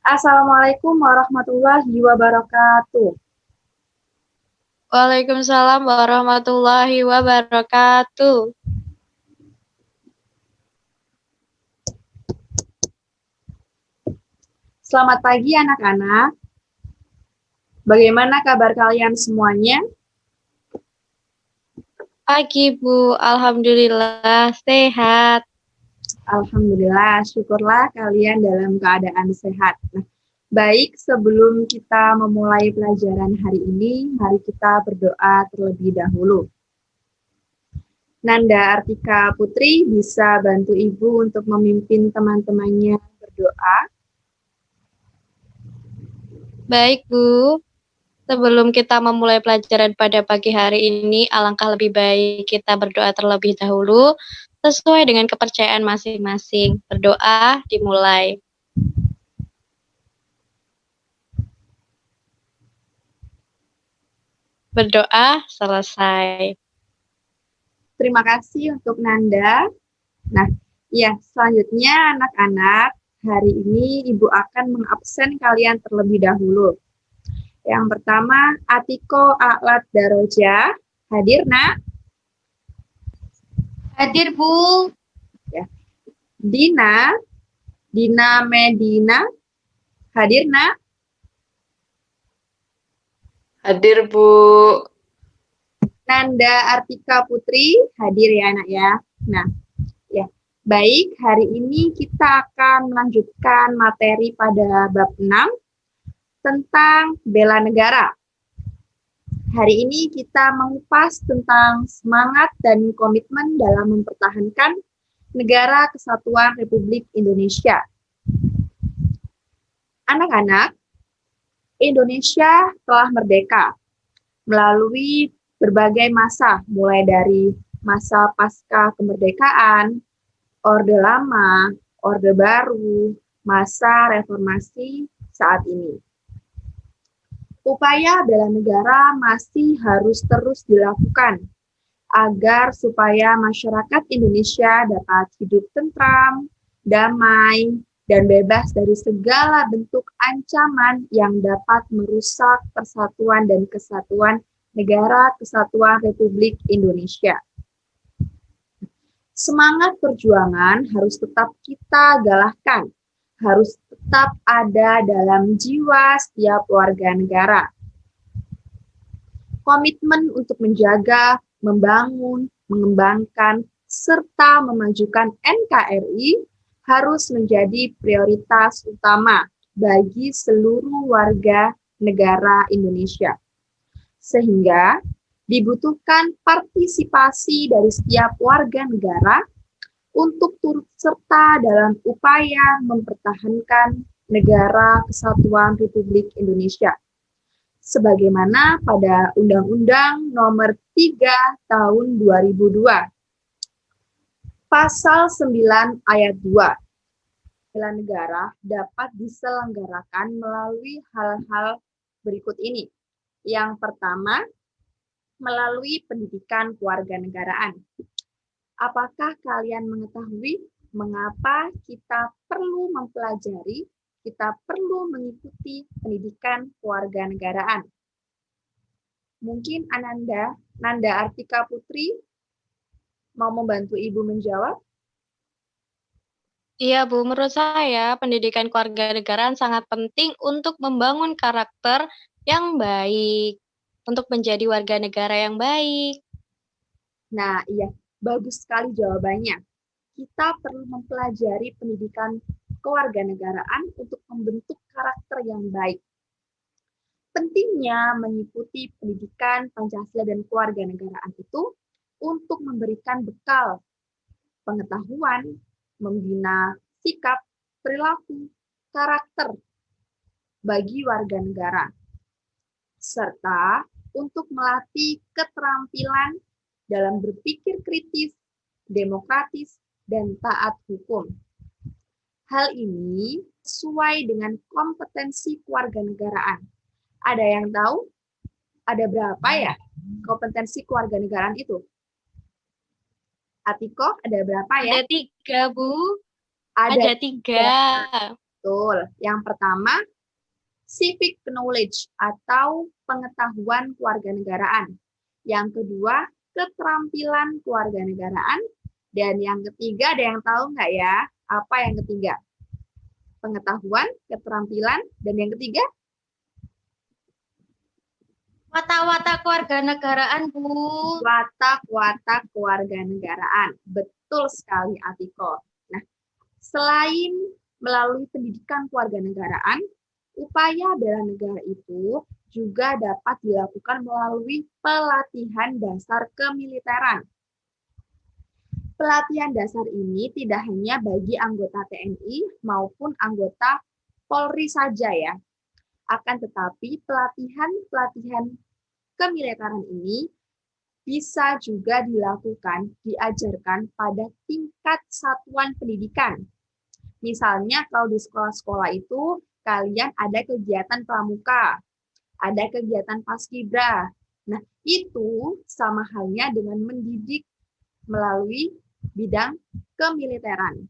Assalamualaikum warahmatullahi wabarakatuh. Waalaikumsalam warahmatullahi wabarakatuh. Selamat pagi anak-anak. Bagaimana kabar kalian semuanya? Pagi Bu, Alhamdulillah sehat. Alhamdulillah, syukurlah kalian dalam keadaan sehat. Nah, baik, sebelum kita memulai pelajaran hari ini, mari kita berdoa terlebih dahulu. Nanda Artika Putri bisa bantu Ibu untuk memimpin teman-temannya berdoa. Baik Bu, sebelum kita memulai pelajaran pada pagi hari ini, alangkah lebih baik kita berdoa terlebih dahulu sesuai dengan kepercayaan masing-masing. Berdoa dimulai. Berdoa selesai. Terima kasih untuk Nanda. Nah, ya, selanjutnya anak-anak, hari ini Ibu akan mengabsen kalian terlebih dahulu. Yang pertama, Atiko A'lat Daroja. Hadir, Nak? Hadir Bu. Ya. Dina Medina. Hadir, Nak? Hadir Bu. Nanda Artika Putri. Hadir ya, Nak ya. Nah, ya. Baik, hari ini kita akan melanjutkan materi pada bab 6 tentang bela negara. Hari ini kita mengupas tentang semangat dan komitmen dalam mempertahankan Negara Kesatuan Republik Indonesia. Anak-anak, Indonesia telah merdeka melalui berbagai masa, mulai dari masa pasca kemerdekaan, Orde Lama, Orde Baru, masa reformasi saat ini. Upaya bela negara masih harus terus dilakukan agar supaya masyarakat Indonesia dapat hidup tentram, damai, dan bebas dari segala bentuk ancaman yang dapat merusak persatuan dan kesatuan Negara Kesatuan Republik Indonesia. Semangat perjuangan harus tetap kita galakkan, harus tetap ada dalam jiwa setiap warga negara. Komitmen untuk menjaga, membangun, mengembangkan, serta memajukan NKRI harus menjadi prioritas utama bagi seluruh warga negara Indonesia. Sehingga dibutuhkan partisipasi dari setiap warga negara untuk turut serta dalam upaya mempertahankan Negara Kesatuan Republik Indonesia. Sebagaimana pada Undang-Undang Nomor 3 Tahun 2002, Pasal 9 Ayat 2, bela negara dapat diselenggarakan melalui hal-hal berikut ini. Yang pertama, melalui pendidikan kewarganegaraan. Apakah kalian mengetahui mengapa kita perlu mempelajari, kita perlu mengikuti pendidikan kewarganegaraan? Mungkin Nanda Artika Putri mau membantu Ibu menjawab? Iya Bu, menurut saya pendidikan kewarganegaraan sangat penting untuk membangun karakter yang baik, untuk menjadi warga negara yang baik. Nah, iya, bagus sekali jawabannya. Kita perlu mempelajari pendidikan kewarganegaraan untuk membentuk karakter yang baik. Pentingnya mengikuti pendidikan Pancasila dan kewarganegaraan itu untuk memberikan bekal pengetahuan, membina sikap, perilaku, karakter bagi warga negara, serta untuk melatih keterampilan dalam berpikir kritis, demokratis, dan taat hukum. Hal ini sesuai dengan kompetensi kewarganegaraan. Ada yang tahu? Ada berapa ya kompetensi kewarganegaraan itu? Atiko, ada berapa ya? Ada 3, Bu. Ada 3. Betul. Yang pertama, civic knowledge atau pengetahuan kewarganegaraan. Yang kedua, keterampilan kewarganegaraan. Dan yang ketiga, ada yang tahu nggak ya? Apa yang ketiga? Pengetahuan, keterampilan, dan yang ketiga? Watak-watak kewarganegaraan, Bu. Watak-watak kewarganegaraan. Betul sekali, Atiko. Nah, selain melalui pendidikan kewarganegaraan, upaya bela negara itu juga dapat dilakukan melalui pelatihan dasar kemiliteran. Pelatihan dasar ini tidak hanya bagi anggota TNI maupun anggota Polri saja ya. Akan tetapi pelatihan kemiliteran ini bisa juga diajarkan pada tingkat satuan pendidikan. Misalnya kalau di sekolah-sekolah itu kalian ada kegiatan pramuka, ada kegiatan paskibra. Nah, itu sama halnya dengan mendidik melalui bidang kemiliteran.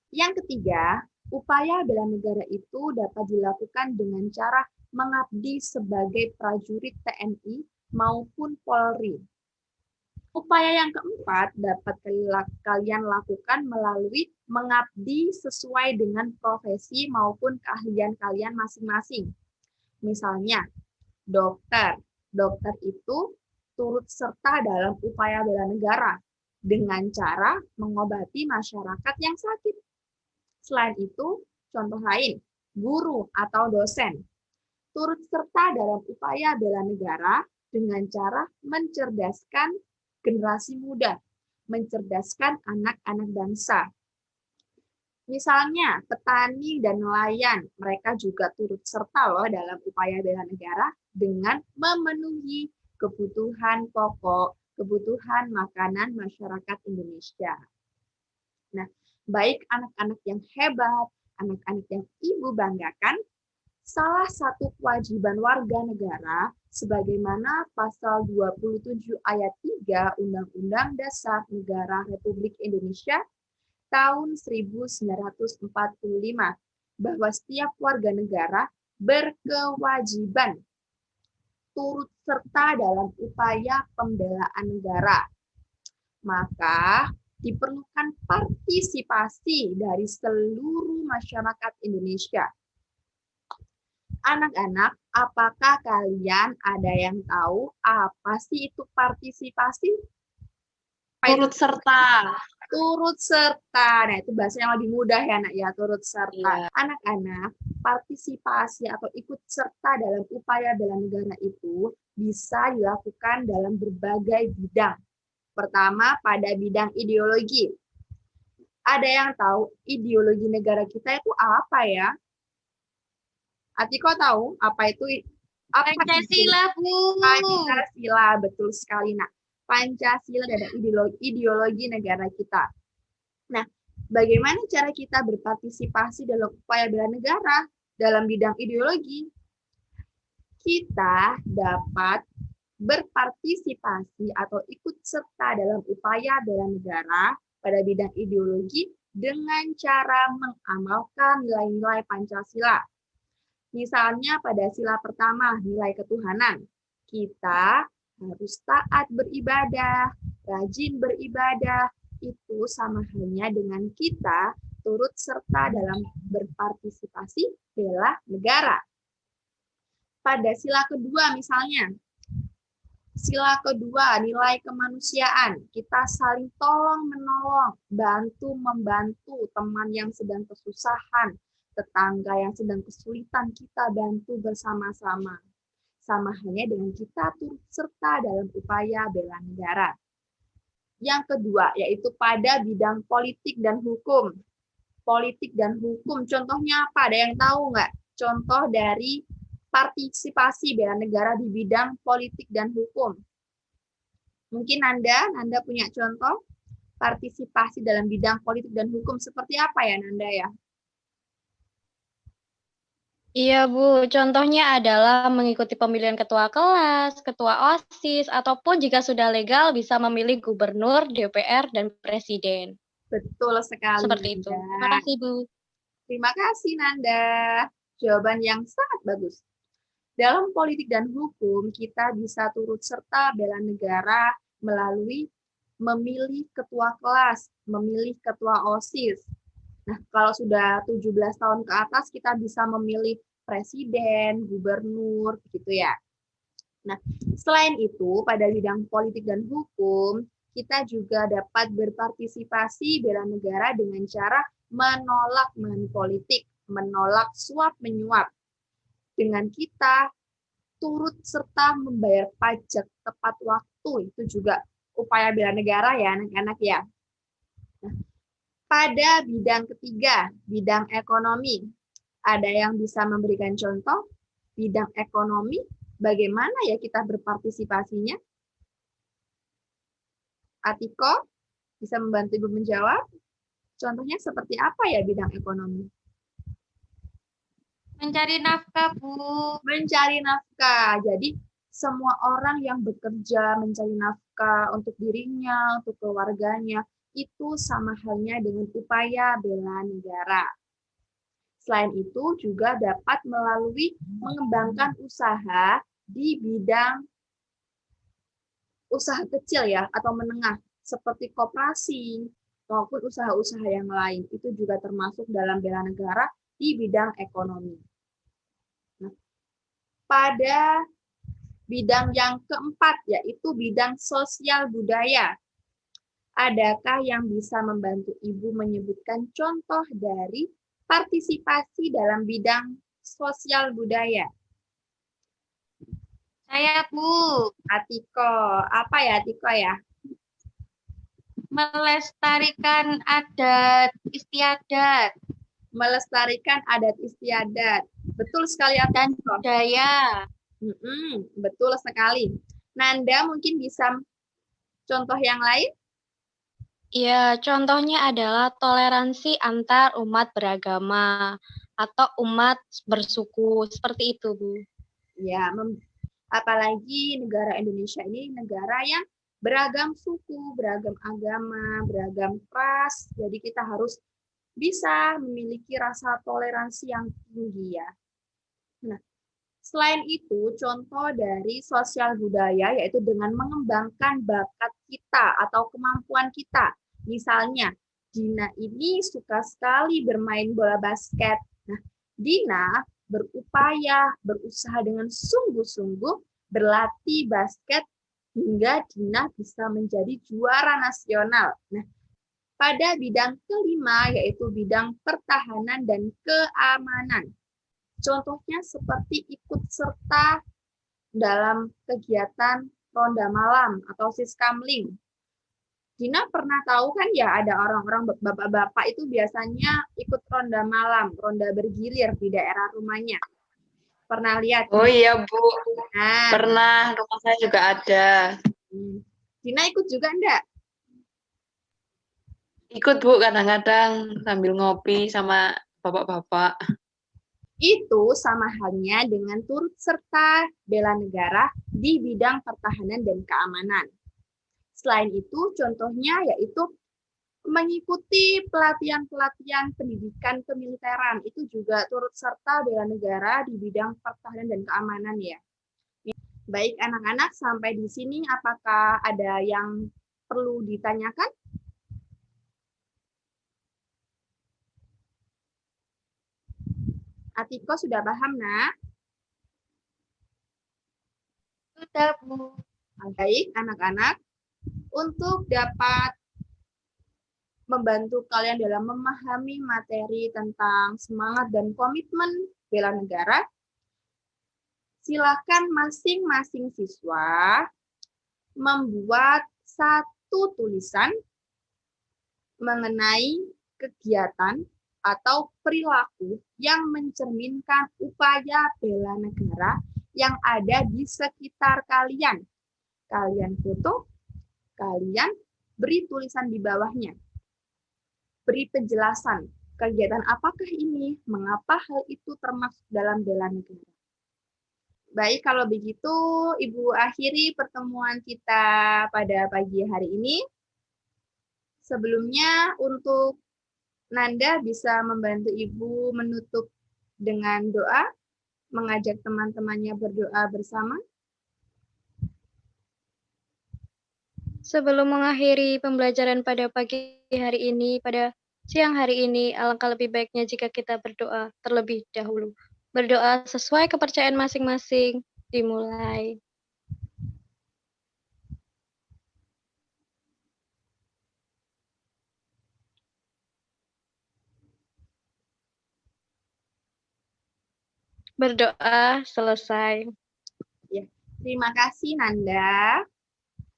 Yang ketiga, upaya bela negara itu dapat dilakukan dengan cara mengabdi sebagai prajurit TNI maupun Polri. Upaya yang keempat dapat kalian lakukan melalui mengabdi sesuai dengan profesi maupun keahlian kalian masing-masing. Misalnya, dokter. Dokter itu turut serta dalam upaya bela negara dengan cara mengobati masyarakat yang sakit. Selain itu, contoh lain, guru atau dosen turut serta dalam upaya bela negara dengan cara mencerdaskan generasi muda, mencerdaskan anak-anak bangsa. Misalnya, petani dan nelayan, mereka juga turut serta loh dalam upaya bela negara dengan memenuhi kebutuhan pokok, kebutuhan makanan masyarakat Indonesia. Nah, baik anak-anak yang hebat, anak-anak yang ibu banggakan, salah satu kewajiban warga negara sebagaimana pasal 27 ayat 3 Undang-Undang Dasar Negara Republik Indonesia tahun 1945 bahwa setiap warga negara berkewajiban turut serta dalam upaya pembelaan negara. Maka diperlukan partisipasi dari seluruh masyarakat Indonesia. Anak-anak, apakah kalian ada yang tahu apa sih itu partisipasi? Turut serta. Turut serta. Nah, itu bahasa yang lebih mudah ya, Nak ya, turut serta. Anak-anak, partisipasi atau ikut serta dalam upaya bela negara itu bisa dilakukan dalam berbagai bidang. Pertama, pada bidang ideologi. Ada yang tahu ideologi negara kita itu apa ya? Atiko tahu apa itu? Pancasila, Bu. Pancasila, betul sekali. Nah, Pancasila adalah ideologi negara kita. Nah, bagaimana cara kita berpartisipasi dalam upaya bela negara dalam bidang ideologi? Kita dapat berpartisipasi atau ikut serta dalam upaya bela negara pada bidang ideologi dengan cara mengamalkan nilai-nilai Pancasila. Misalnya pada sila pertama, nilai ketuhanan. Kita harus taat beribadah, rajin beribadah. Itu sama halnya dengan kita turut serta dalam berpartisipasi bela negara. Pada sila kedua misalnya, sila kedua, nilai kemanusiaan. Kita saling tolong-menolong, bantu-membantu teman yang sedang kesusahan, tetangga yang sedang kesulitan, kita bantu bersama-sama. Sama halnya dengan kita turut serta dalam upaya bela negara. Yang kedua, yaitu pada bidang politik dan hukum. Politik dan hukum, contohnya apa? Ada yang tahu nggak? Contoh dari partisipasi bela negara di bidang politik dan hukum. Mungkin Nanda punya contoh partisipasi dalam bidang politik dan hukum seperti apa ya, Nanda ya? Iya, Bu. Contohnya adalah mengikuti pemilihan ketua kelas, ketua OSIS, ataupun jika sudah legal bisa memilih gubernur, DPR, dan presiden. Betul sekali. Seperti itu. Nanda. Terima kasih, Bu. Terima kasih, Nanda. Jawaban yang sangat bagus. Dalam politik dan hukum, kita bisa turut serta bela negara melalui memilih ketua kelas, memilih ketua OSIS. Nah, kalau sudah 17 tahun ke atas, kita bisa memilih presiden, gubernur, gitu ya. Nah, selain itu, pada bidang politik dan hukum, kita juga dapat berpartisipasi bela negara dengan cara menolak money politik, menolak suap-menyuap. Dengan kita turut serta membayar pajak tepat waktu, itu juga upaya bela negara ya anak-anak ya. Nah, pada bidang ketiga, bidang ekonomi, ada yang bisa memberikan contoh bidang ekonomi, bagaimana ya kita berpartisipasinya? Atiko, bisa membantu Ibu menjawab? Contohnya seperti apa ya bidang ekonomi? Mencari nafkah, Bu. Mencari nafkah. Jadi semua orang yang bekerja mencari nafkah untuk dirinya, untuk keluarganya, itu sama halnya dengan upaya bela negara. Selain itu juga dapat melalui mengembangkan usaha di bidang usaha kecil ya atau menengah seperti koperasi maupun usaha-usaha yang lain. Itu juga termasuk dalam bela negara di bidang ekonomi. Nah, pada bidang yang keempat yaitu bidang sosial budaya. Adakah yang bisa membantu Ibu menyebutkan contoh dari partisipasi dalam bidang sosial budaya? Saya, Bu, Atiko, apa ya Atiko ya? melestarikan adat istiadat Melestarikan adat istiadat. Betul sekali dan Atiko. budaya. Betul sekali. Nanda mungkin bisa contoh yang lain? Ya, contohnya adalah toleransi antar umat beragama atau umat bersuku, seperti itu, Bu. Ya, apalagi negara Indonesia ini negara yang beragam suku, beragam agama, beragam ras. Jadi kita harus bisa memiliki rasa toleransi yang tinggi ya. Nah, selain itu, contoh dari sosial budaya yaitu dengan mengembangkan bakat kita atau kemampuan kita. Misalnya, Dina ini suka sekali bermain bola basket. Nah, Dina berupaya, berusaha dengan sungguh-sungguh berlatih basket hingga Dina bisa menjadi juara nasional. Nah, pada bidang kelima yaitu bidang pertahanan dan keamanan. Contohnya seperti ikut serta dalam kegiatan ronda malam atau siskamling. Gina pernah tahu kan ya ada orang-orang bapak-bapak itu biasanya ikut ronda malam, ronda bergilir di daerah rumahnya. Pernah lihat? Oh iya, Bu. Nah, Pernah, rumah saya juga ada. Gina ikut juga enggak? Ikut, Bu, kadang-kadang sambil ngopi sama bapak-bapak. Itu sama halnya dengan turut serta bela negara di bidang pertahanan dan keamanan. Selain itu, contohnya yaitu mengikuti pelatihan-pelatihan pendidikan kemiliteran. Itu juga turut serta bela negara di bidang pertahanan dan keamanan ya. Baik anak-anak, sampai di sini apakah ada yang perlu ditanyakan? Atiko sudah paham, nak? Sudah, Bu. Baik, anak-anak. Untuk dapat membantu kalian dalam memahami materi tentang semangat dan komitmen bela negara, silakan masing-masing siswa membuat satu tulisan mengenai kegiatan atau perilaku yang mencerminkan upaya bela negara yang ada di sekitar kalian. Kalian foto, kalian beri tulisan di bawahnya. Beri penjelasan, kegiatan apakah ini, mengapa hal itu termasuk dalam bela negara. Baik, kalau begitu Ibu akhiri pertemuan kita pada pagi hari ini. Sebelumnya untuk Nanda bisa membantu Ibu menutup dengan doa, mengajak teman-temannya berdoa bersama. Sebelum mengakhiri pembelajaran pada pagi hari ini, pada siang hari ini, alangkah lebih baiknya jika kita berdoa terlebih dahulu. Berdoa sesuai kepercayaan masing-masing. Dimulai. Berdoa selesai. Ya, terima kasih Nanda.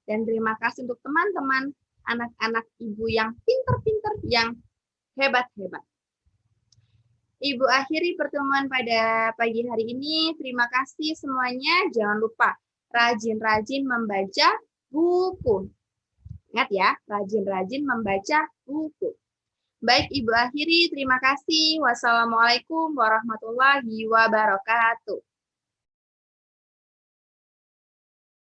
Dan terima kasih untuk teman-teman anak-anak Ibu yang pinter-pinter, yang hebat-hebat. Ibu akhiri pertemuan pada pagi hari ini. Terima kasih semuanya. Jangan lupa rajin-rajin membaca buku. Ingat ya, rajin-rajin membaca buku. Baik, Ibu akhiri. Terima kasih. Wassalamualaikum warahmatullahi wabarakatuh.